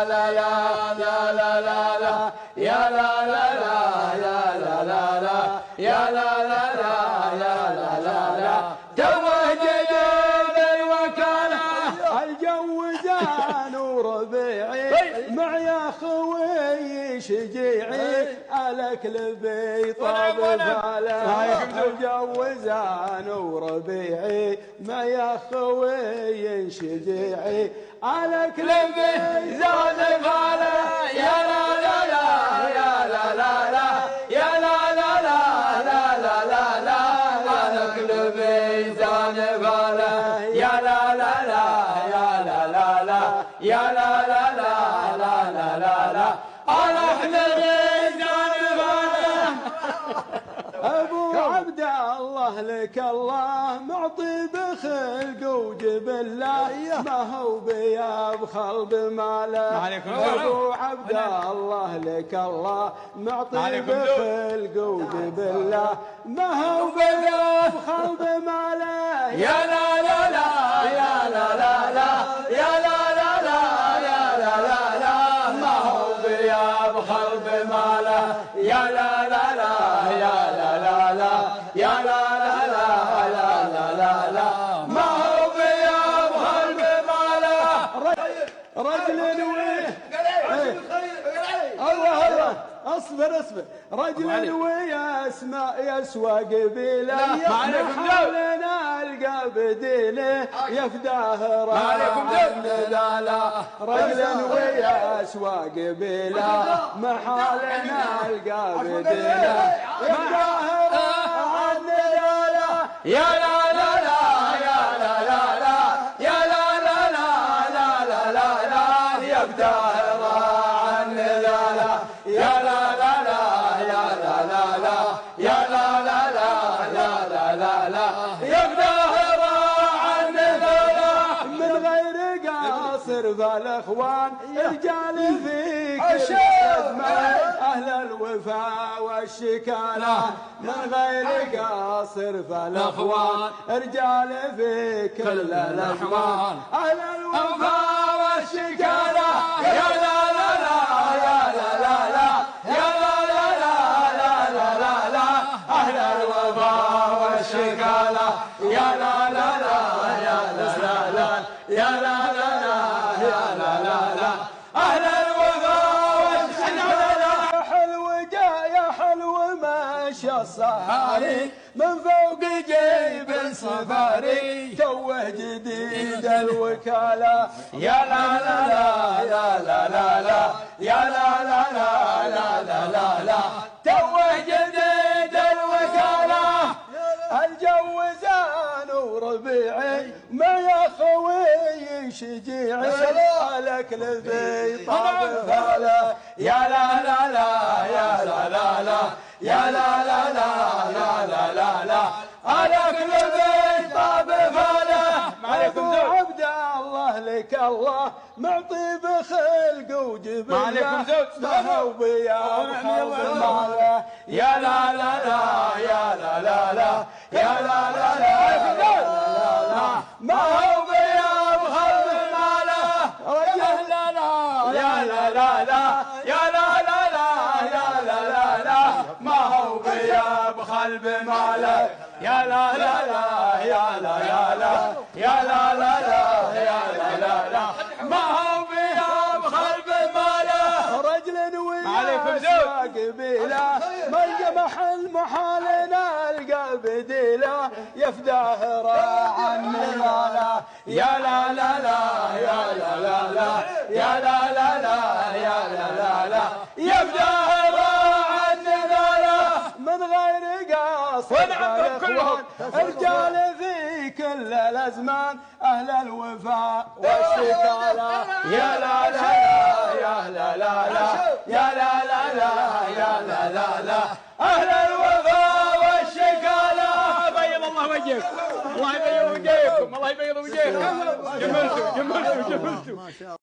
لا لا يا لا لا لا يا لا لا لا يا لا لا لا يا لا لا لا يا لا لا لا توه جديد الوكالة الجو زان وربيعي مع يا خوي شجيعي الاكل بيطاب فاله الجو زان وربيعي مع يا خوي شجيعي الاكل بيزان فاله يا لا لا لا يا لا لا لا يا لا لا لا لا لا لا لا الاكل بيزان فاله يا لا لا لا يا لا لا لا يا لا لا لا لا لا لا لا الاكل بيزان فاله ابو عبد الله لك الله معطي بخلق وجبله ما هو بيبخل بماله ابو عبد الله لك الله معطي بخلق وجبله ما هو بيبخل بماله يا لا لا لا يا لا لا لا يا لا لا لا يا لا لا لا ما هو بيبخل بماله يا لا لا لا يا لا لا لا يا لا لا لا يا لا لا لا ما هو بيبخل بماله رجل الله اصبر رجل يسوى قبيله محلنا القى بديله يفداه لا رجل يسوى قبيله محلنا القى بديله يفداه يا لا لا لا يا لا لا لا يا لا لا لا لا لا لا لا يبدأ عن لا يا لا لا لا يا لا لا لا يا لا لا لا لا لا لا يبدأ عن لا من غير قاصر فالاخوان رجال في كل ازمان اهل الوفاء والشكالة من غير قاصر فالاخوان رجال في كل الازمان اهل الوفاء والشكالة يا لا لا لا يا لا لا لا يا لا لا لا لا لا لا أهل الوفاء والشكالة يا لا لا لا يا لا لا لا يا لا لا لا يا لا لا لا أهل الوفاء والشكالة يا حلو يا حلو ماشي الصحاري من فوق جيب سفاري توه جديد الوكالة يا لا لا لا يا لا لا لا يا لا لا لا لا لا لا لا توه جديد الوكالة الجو زان وربيعي ما يا خوي شجيعي الاكل بيطاب فاله يا لا لا لا يا لا لا لا يا لا لا لا لا لا لا لا الاكل بيطاب فاله ابو عبد الله لك الله معطي بخلق وجبله ما هو بيبخل بماله يا لا لا لا يا لا لا لا يا لا لا لا ما هو بيبخل بماله يا لا لا يا لا لا لا يا لا لا لا يا لا لا لا ما هو بيبخل بماله يا لا لا لا يا لا لا لا يا لا لا لا يا لا لا لا ما هو بيبخل بماله رجل ويا قبيله ما محل محالنا القى بديله يفداه راعا من ماله يا لا لا لا يا لا لا لا يا لا لا لا يا لا لا لا يبدأ راعا نذاله من غير قاصر كلهم رجال في كل الازمان اهل الوفاء والشكالة يا لا لا يا لا لا لا يا لا لا لا يا لا لا لا اهل الوفاء والشكالة بيض الله وجهك الله يبيض وجهكم الله يبيض وجهكم جملتوا